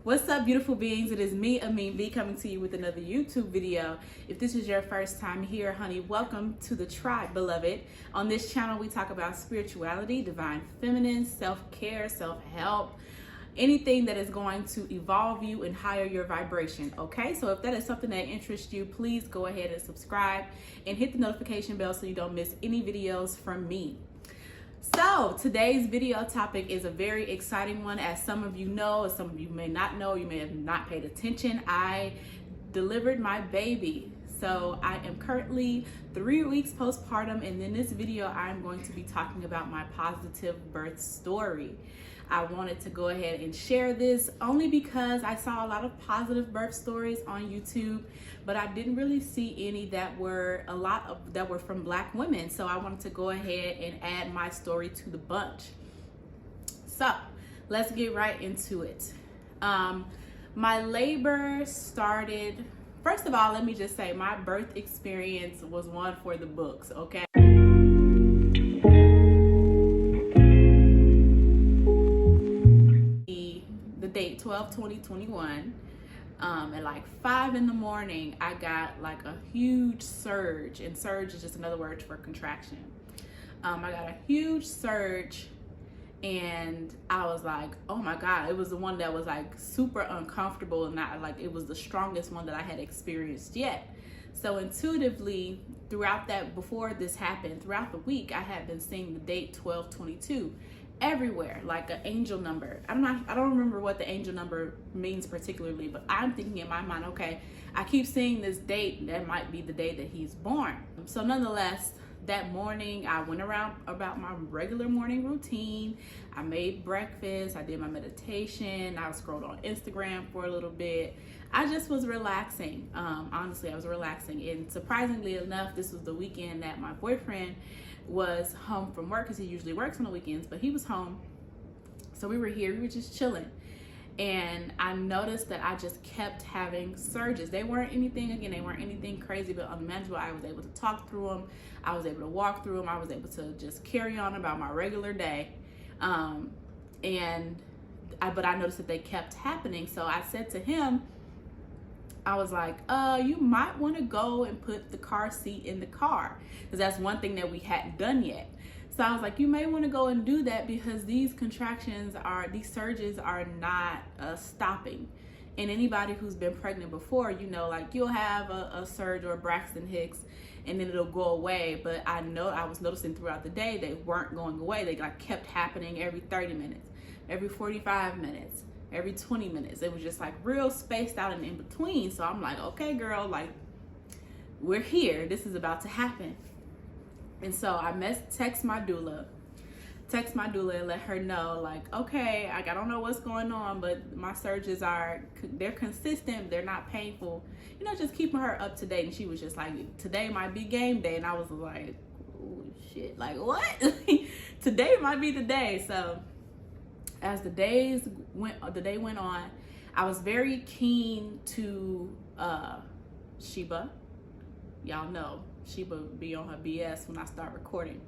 What's up, beautiful beings? It is me, Amin V, coming to you with another YouTube video. If this is your first time here, honey, welcome to the tribe, beloved. On this channel, we talk about spirituality, divine feminine, self-care, self-help, anything that is going to evolve you and higher your vibration, okay? So if that is something that interests you, please go ahead and subscribe and hit the notification bell so you don't miss any videos from me. So today's video topic is a very exciting one. As some of you know, as some of you may not know, you may have not paid attention, I delivered my baby. So I am currently 3 weeks postpartum, and in this video I'm going to be talking about my positive birth story. I wanted to go ahead and share this only because I saw a lot of positive birth stories on YouTube, but I didn't really see any that were from Black women. So I wanted to go ahead and add my story to the bunch. So let's get right into it. My labor started, first of all, let me just say my birth experience was one for the books, okay? Date 12/20/21 at like 5 in the morning, I got like a huge surge, and surge is just another word for contraction. I got a huge surge, and I was like, oh my God, it was the one that was like super uncomfortable, and not like it was the strongest one that I had experienced yet. So intuitively, throughout that, before this happened, throughout the week, I had been seeing the date 12/22 everywhere, like an angel number. I don't remember what the angel number means particularly, but I'm thinking in my mind, okay, I keep seeing this date, that might be the day that he's born. So nonetheless, that morning I went around about my regular morning routine. I made breakfast, I did my meditation, I scrolled on Instagram for a little bit. I just was relaxing. Honestly, I was relaxing, and surprisingly enough, this was the weekend that my boyfriend was home from work, because he usually works on the weekends, but he was home. So we were just chilling, and I noticed that I just kept having surges. They weren't anything crazy, but unmanageable. I was able to talk through them, I was able to walk through them, I was able to just carry on about my regular day. But I noticed that they kept happening. So I said to him, I was like, you might want to go and put the car seat in the car, because that's one thing that we hadn't done yet. So I was like, you may want to go and do that, because these surges are not stopping. And anybody who's been pregnant before, you know, like you'll have a surge or a Braxton Hicks, and then it'll go away. But I was noticing throughout the day they weren't going away. They like kept happening every 30 minutes, every 45 minutes. Every 20 minutes. It was just like real spaced out and in between. So I'm like, okay, girl, like we're here. This is about to happen. And so I text my doula and let her know, like, okay, I don't know what's going on, but my surges they're consistent. They're not painful. You know, just keeping her up to date. And she was just like, today might be game day. And I was like, oh shit, like what? Today might be the day. So as the day went on, I was very keen to Sheba. Y'all know Sheba be on her BS when I start recording.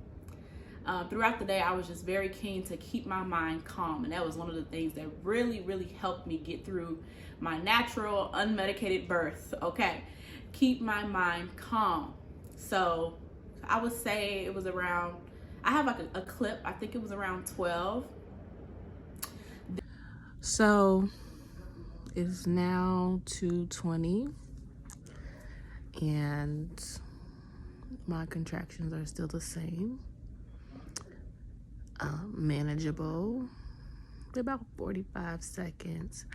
Throughout the day, I was just very keen to keep my mind calm, and that was one of the things that really, really helped me get through my natural, unmedicated birth. Okay, keep my mind calm. So I would say it was around, I have like a clip, I think it was around 12. So it's now 2:20, and my contractions are still the same. Manageable. They're about 45 seconds.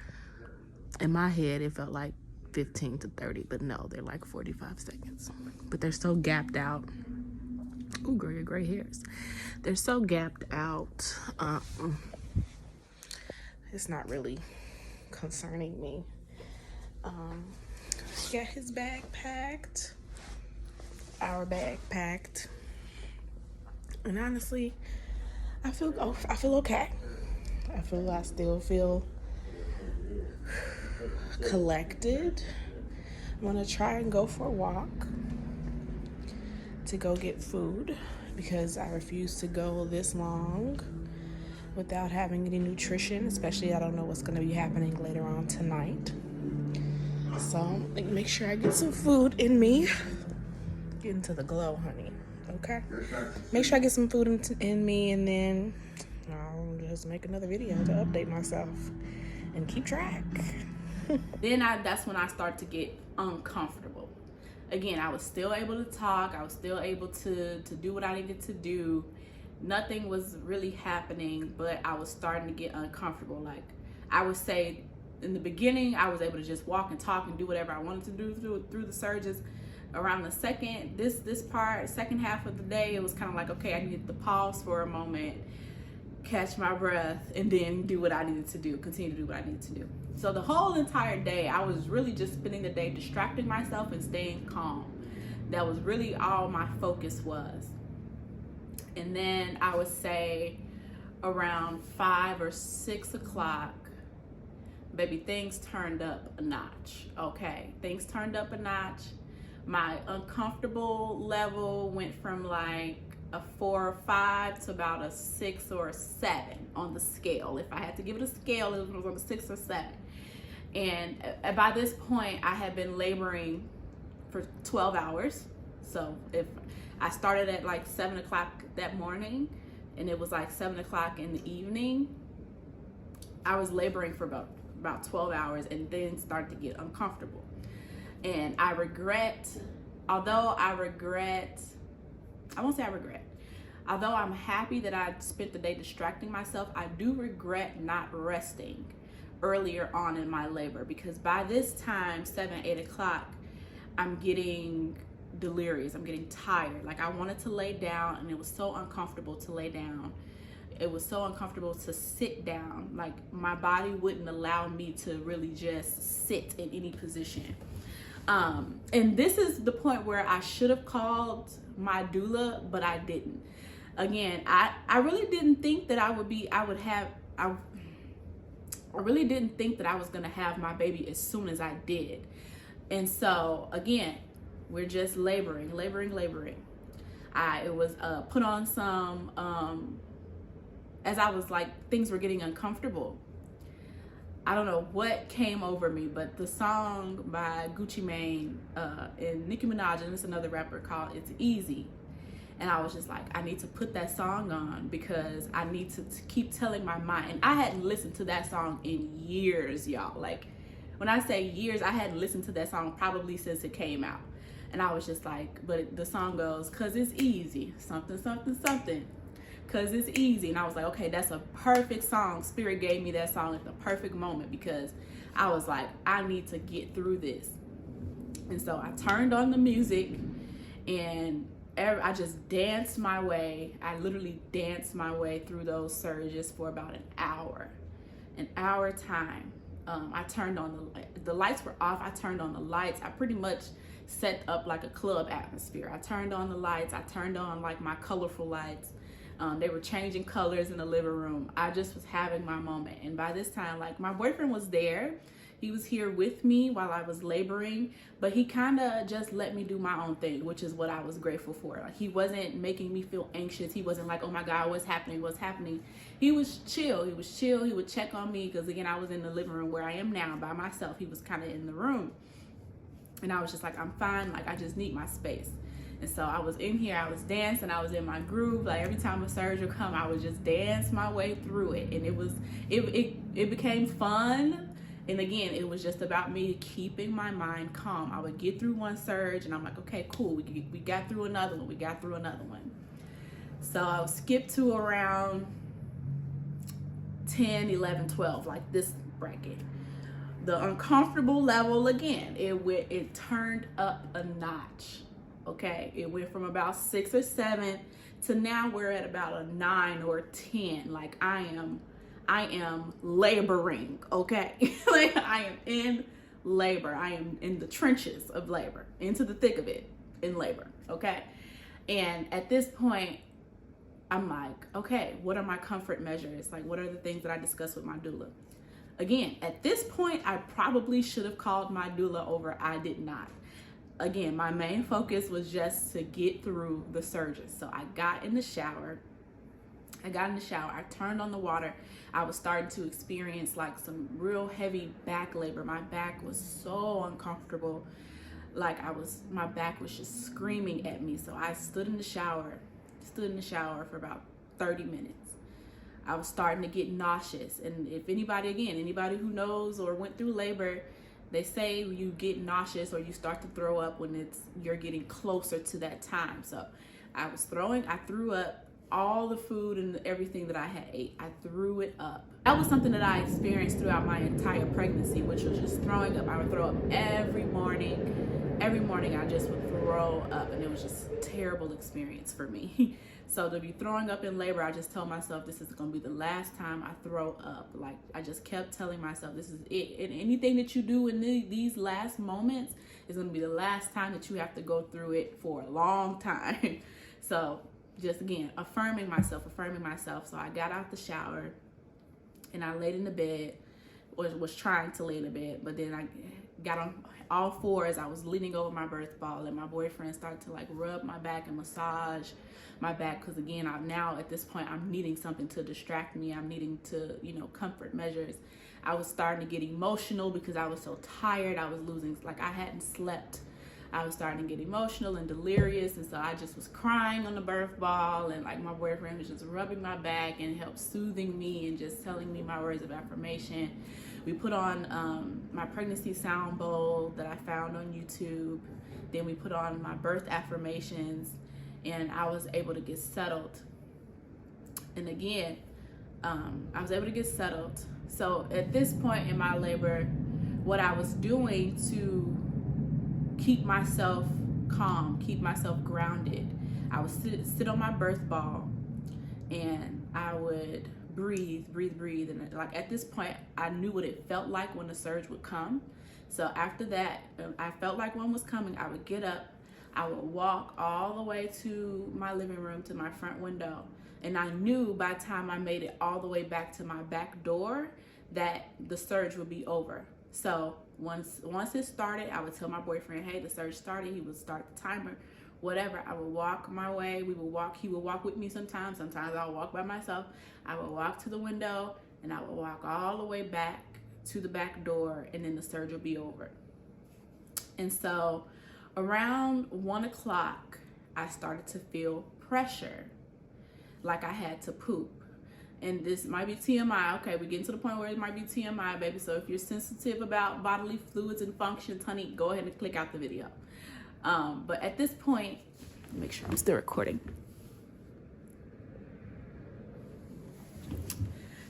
In my head, it felt like 15 to 30, but no, they're like 45 seconds. But they're so gapped out. Ooh, girl, your gray hairs. They're so gapped out. It's not really concerning me. Got his bag packed, our bag packed, and honestly, I feel okay. I still feel collected. I'm gonna try and go for a walk to go get food, because I refuse to go this long without having any nutrition, especially I don't know what's going to be happening later on tonight. So make sure I get some food in me. Get into the glow, honey. Okay? Make sure I get some food in me, and then I'll just make another video to update myself and keep track. Then that's when I start to get uncomfortable. Again, I was still able to talk. I was still able to do what I needed to do. Nothing was really happening, but I was starting to get uncomfortable. Like, I would say in the beginning, I was able to just walk and talk and do whatever I wanted to do through the surges. Around the second half of the day, it was kind of like, okay, I needed to pause for a moment, catch my breath, and then do what I needed to do, continue to do what I needed to do. So the whole entire day, I was really just spending the day distracting myself and staying calm. That was really all my focus was. And then I would say around 5 or 6 o'clock, baby, things turned up a notch. Okay, things turned up a notch. My uncomfortable level went from like a 4 or 5 to about a 6 or a 7 on the scale. If I had to give it a scale, it was on a 6 or 7. And by this point, I had been laboring for 12 hours. So if I started at like 7 o'clock that morning, and it was like 7 o'clock in the evening, I was laboring for about 12 hours, and then started to get uncomfortable. And I won't say I regret. Although I'm happy that I spent the day distracting myself, I do regret not resting earlier on in my labor, because by this time, 7, 8 o'clock, I'm getting delirious. I'm getting tired. Like, I wanted to lay down, and it was so uncomfortable to lay down. It was so uncomfortable to sit down. Like, my body wouldn't allow me to really just sit in any position. And this is the point where I should have called my doula, but I didn't. Again, I really didn't think that I really didn't think that I was gonna have my baby as soon as I did. And so again, we're just laboring. It was put on some, as I was like, things were getting uncomfortable. I don't know what came over me, but the song by Gucci Mane and Nicki Minaj, and it's another rapper, called It's Easy. And I was just like, I need to put that song on, because I need to keep telling my mind. And I hadn't listened to that song in years, y'all. Like, when I say years, I hadn't listened to that song probably since it came out. And I was just like, but the song goes, 'cause it's easy, something, something, something. 'Cause it's easy. And I was like, okay, that's a perfect song. Spirit gave me that song at the perfect moment, because I was like, I need to get through this. And so I turned on the music, and I just danced my way. I literally danced my way through those surges for about an hour time. I turned on the lights were off. I turned on the lights. I pretty much set up like a club atmosphere. I turned on the lights. I turned on like my colorful lights. They were changing colors in the living room. I just was having my moment. And by this time, like, my boyfriend was there. He was here with me while I was laboring, but he kind of just let me do my own thing, which is what I was grateful for. Like, he wasn't making me feel anxious. He wasn't like, oh my God, what's happening? He was chill. He would check on me, because again, I was in the living room where I am now by myself. He was kind of in the room. And I was just like, I'm fine. Like, I just need my space. And so I was in here, I was dancing, I was in my groove. Like, every time a surge would come, I would just dance my way through it. And it became fun. And again, it was just about me keeping my mind calm. I would get through one surge, and I'm like, okay, cool. We got through another one. So I would skip to around 10, 11, 12, like this bracket. The uncomfortable level, again, it turned up a notch. Okay, it went from about 6 or 7 to now we're at about a 9 or 10. Like, I am laboring, okay? Like, I am in labor. I am in the trenches of labor, into the thick of it, in labor, okay? And at this point, I'm like, okay, what are my comfort measures? Like, what are the things that I discussed with my doula? Again, at this point, I probably should have called my doula over. I did not. Again, my main focus was just to get through the surges. So I got in the shower, I got in the shower, I turned on the water. I was starting to experience like some real heavy back labor. My back was so uncomfortable. Like my back was just screaming at me. So I stood in the shower for about 30 minutes. I was starting to get nauseous. And if anybody who knows or went through labor, they say you get nauseous or you start to throw up when you're getting closer to that time. So I threw up all the food and everything that I had ate. I threw it up. That was something that I experienced throughout my entire pregnancy, which was just throwing up. I would throw up every morning. Every morning I just would throw up, and it was just a terrible experience for me. So to be throwing up in labor, I just told myself this is gonna be the last time I throw up. Like I just kept telling myself this is it. And anything that you do in these last moments is gonna be the last time that you have to go through it for a long time. So just again, affirming myself. So I got out the shower and I laid in the bed, was trying to lay in the bed, but then I got on all fours. I was leaning over my birth ball, and my boyfriend started to like rub my back and massage my back, because again, at this point I'm needing something to distract me. I'm needing to, comfort measures. I was starting to get emotional because I was so tired. I was losing, like I hadn't slept. I was starting to get emotional and delirious, and so I just was crying on the birth ball, and like my boyfriend was just rubbing my back and helped soothing me and just telling me my words of affirmation. We put on my pregnancy sound bowl that I found on YouTube. Then we put on my birth affirmations, and I was able to get settled. And again, I was able to get settled. So at this point in my labor, what I was doing to keep myself calm, keep myself grounded, I would sit on my birth ball, and I would breathe. And like at this point, I knew what it felt like when the surge would come. So after that, I felt like one was coming. I would get up, I would walk all the way to my living room, to my front window. And I knew by the time I made it all the way back to my back door that the surge would be over. So once it started, I would tell my boyfriend, hey, the surge started. He would start the timer, whatever. I would walk my way. He would walk with me sometimes. Sometimes I would walk by myself. I would walk to the window, and I would walk all the way back to the back door, and then the surge would be over. And so around 1 o'clock, I started to feel pressure, like I had to poop. And this might be TMI. Okay, we're getting to the point where it might be TMI, baby. So if you're sensitive about bodily fluids and functions, honey, go ahead and click out the video. But at this point, make sure I'm still recording.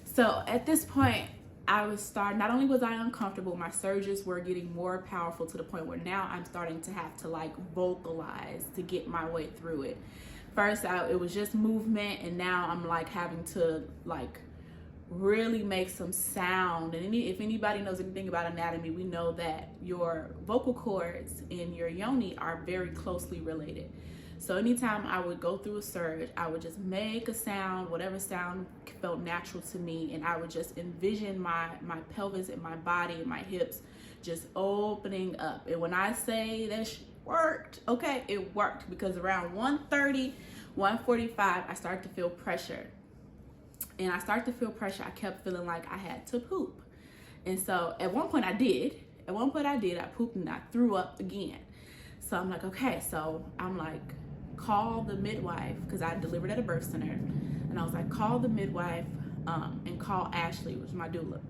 So at this point, not only was I uncomfortable, my surges were getting more powerful to the point where now I'm starting to have to like vocalize to get my way through it. First out, it was just movement, and now I'm like having to like really make some sound. And if anybody knows anything about anatomy, we know that your vocal cords and your yoni are very closely related. So anytime I would go through a surge, I would just make a sound, whatever sound felt natural to me, and I would just envision my pelvis and my body and my hips just opening up. And when I say that worked, okay, it worked, because around 1:30, 1:45, I started to feel pressure. And I started to feel pressure. I kept feeling like I had to poop. And so at one point I did. I pooped and I threw up again. So I'm like, okay, so I'm like, call the midwife, because I delivered at a birth center. And I was like, call the midwife and call Ashley, which is my doula.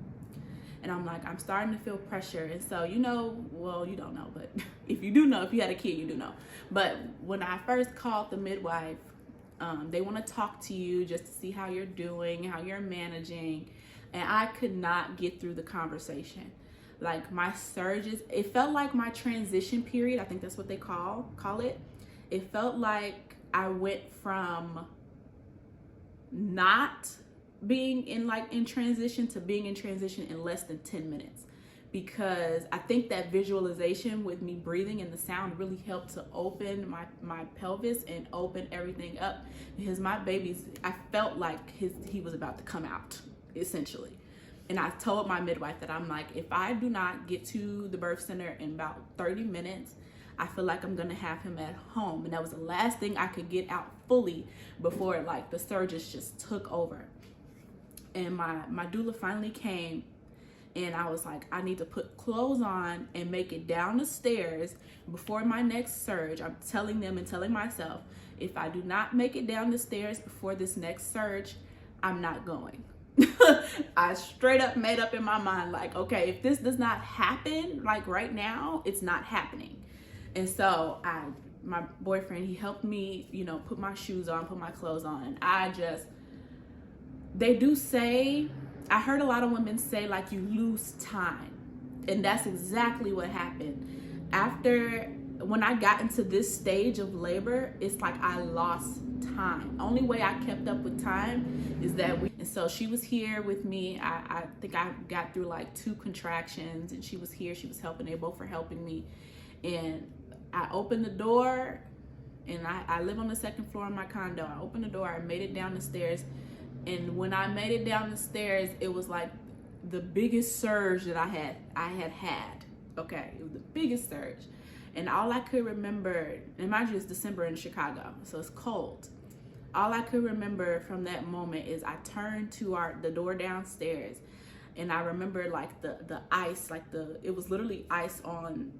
And I'm like, I'm starting to feel pressure. And so, you don't know, but if you do know, if you had a kid, you do know. But when I first called the midwife, they want to talk to you just to see how you're doing, how you're managing. And I could not get through the conversation. Like my surges, it felt like my transition period. I think that's what they call it. It felt like I went from not being in transition to being in transition in less than 10 minutes, because I think that visualization with me breathing and the sound really helped to open my pelvis and open everything up, because my baby's, I felt like he was about to come out essentially. And I told my midwife that I'm like, if I do not get to the birth center in about 30 minutes, I feel like I'm gonna have him at home. And that was the last thing I could get out fully before like the surges just took over. And my doula finally came, and I was like, I need to put clothes on and make it down the stairs before my next surge. I'm telling them and telling myself, if I do not make it down the stairs before this next surge, I'm not going. I straight up made up in my mind, like, okay, if this does not happen, like right now, it's not happening. And so my boyfriend, he helped me, you know, put my shoes on, put my clothes on. And they do say, I heard a lot of women say like you lose time. And that's exactly what happened. When I got into this stage of labor, it's like I lost time. Only way I kept up with time is that and so she was here with me. I think I got through like 2 contractions, and she was here, she was helping, they both were helping me. And I opened the door, and I live on the 2nd floor of my condo. I opened the door, I made it down the stairs. And when I made it down the stairs, it was like the biggest surge that I had. Okay, it was the biggest surge. And all I could remember, and mind you, it's December in Chicago, so it's cold. All I could remember from that moment is I turned to the door downstairs, and I remember like the ice, like it was literally ice on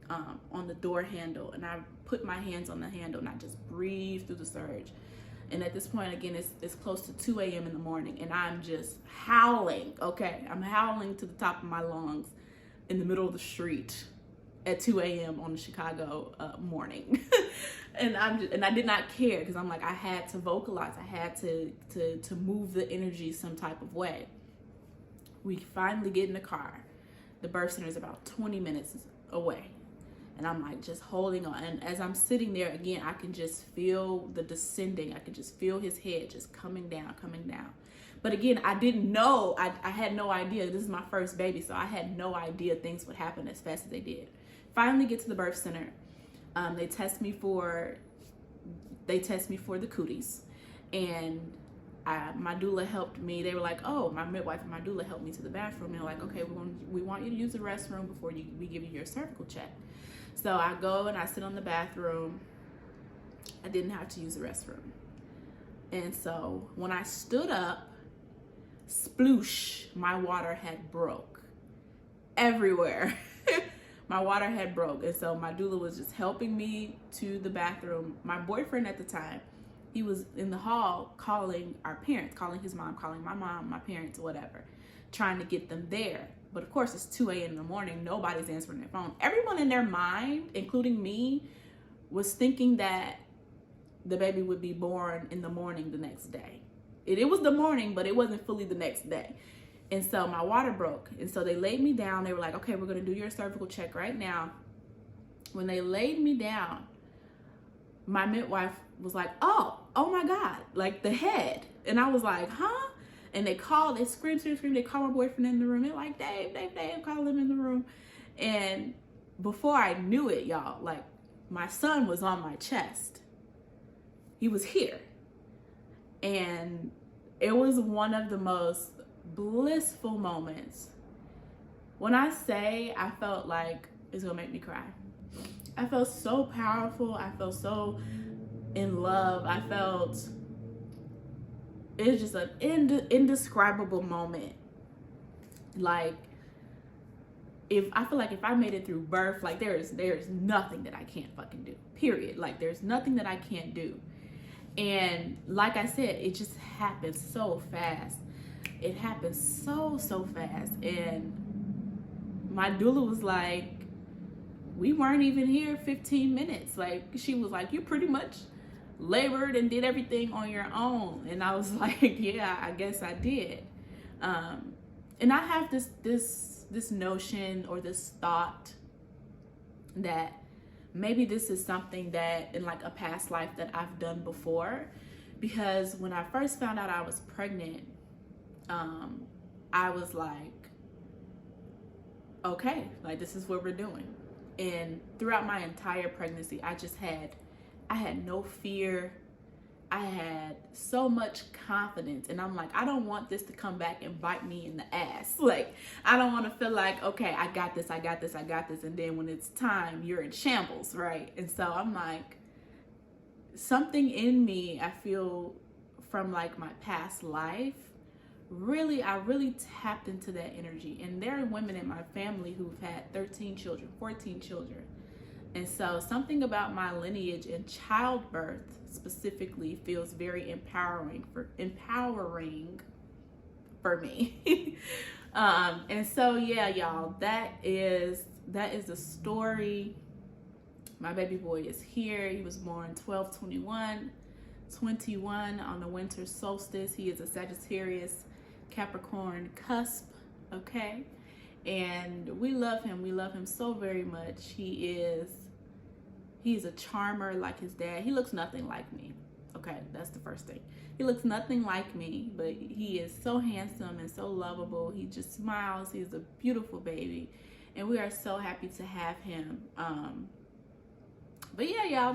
the door handle, and I put my hands on the handle and I just breathed through the surge. And at this point, again, it's close to 2 a.m. in the morning, and I'm just howling. Okay, I'm howling to the top of my lungs in the middle of the street at 2 a.m. on the Chicago morning. And I did not care, because I'm like, I had to vocalize. I had to move the energy some type of way. We finally get in the car. The birth center is about 20 minutes away. And I'm like just holding on. And as I'm sitting there, again, I can just feel the descending. I can just feel his head just coming down, coming down. But again, I didn't know. I had no idea. This is my first baby, so I had no idea things would happen as fast as they did. Finally get to the birth center. They test me for the cooties. And my doula helped me. They were like, oh, my midwife and my doula helped me to the bathroom. And they're like, okay, we want you to use the restroom before we give you your cervical check. So I go and I sit on the bathroom. I didn't have to use the restroom. And so when I stood up, sploosh, my water had broke everywhere. My water had broke. And so my doula was just helping me to the bathroom. My boyfriend at the time, he was in the hall calling our parents, calling his mom, calling my mom, my parents, whatever, trying to get them there. But of course, it's 2 a.m. in the morning. Nobody's answering their phone. Everyone in their mind, including me, was thinking that the baby would be born in the morning the next day. It was the morning, but it wasn't fully the next day. And so my water broke. And so they laid me down. They were like, okay, we're going to do your cervical check right now. When they laid me down, my midwife was like, oh my God, like the head. And I was like, huh? And they screamed. They called my boyfriend in the room. They're like, Dave, call him in the room. And before I knew it, y'all, like my son was on my chest. He was here. And it was one of the most blissful moments. When I say I felt like it's gonna make me cry, I felt so powerful. I felt so in love. It was just an indescribable moment. Like, I feel like if I made it through birth, like there's nothing that I can't fucking do, period. Like there's nothing that I can't do. And like I said, it just happened so fast. It happened so fast. And my doula was like, we weren't even here 15 minutes. Like, she was like, you pretty much labored and did everything on your own. And I was like, yeah, I guess I did. And I have this notion or this thought that maybe this is something that in like a past life that I've done before, because when I first found out I was pregnant, I was like, okay, like this is what we're doing. And throughout my entire pregnancy, I had no fear I had so much confidence, and I'm like, I don't want this to come back and bite me in the ass. Like, I don't want to feel like, okay, I got this, I got this, I got this, and then when it's time, you're in shambles, right? And so I'm like, something in me, I feel from like my past life, I really tapped into that energy. And there are women in my family who've had 13 children, 14 children. And so something about my lineage and childbirth specifically feels very empowering for me. And so yeah, y'all, that is the story. My baby boy is here. He was born 12/21/21 on the winter solstice. He is a Sagittarius Capricorn cusp, okay? And we love him. We love him so very much. He's a charmer like his dad. He looks nothing like me. Okay, that's the first thing. He looks nothing like me, but he is so handsome and so lovable. He just smiles. He's a beautiful baby, and we are so happy to have him. But yeah, y'all,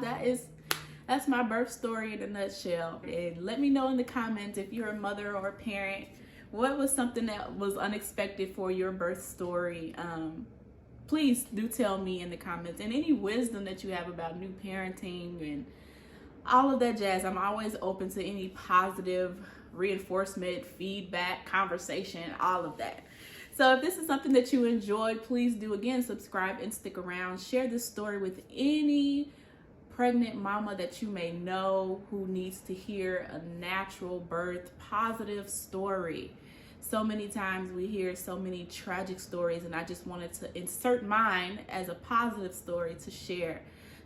that's my birth story in a nutshell. And let me know in the comments if you're a mother or a parent, what was something that was unexpected for your birth story. Please do tell me in the comments, and any wisdom that you have about new parenting and all of that jazz. I'm always open to any positive reinforcement, feedback, conversation, all of that. So if this is something that you enjoyed, please do, again, subscribe and stick around. Share this story with any pregnant mama that you may know who needs to hear a natural birth, positive story. So many times we hear so many tragic stories, and I just wanted to insert mine as a positive story to share.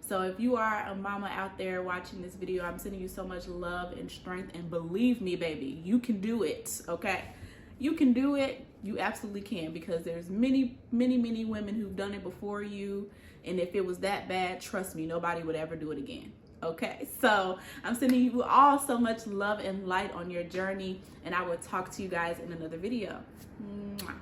So if you are a mama out there watching this video, I'm sending you so much love and strength, and believe me, baby, you can do it, okay? You can do it. You absolutely can, because there's many, many, many women who've done it before you, and if it was that bad, trust me, nobody would ever do it again. Okay, so I'm sending you all so much love and light on your journey, and I will talk to you guys in another video. Mwah.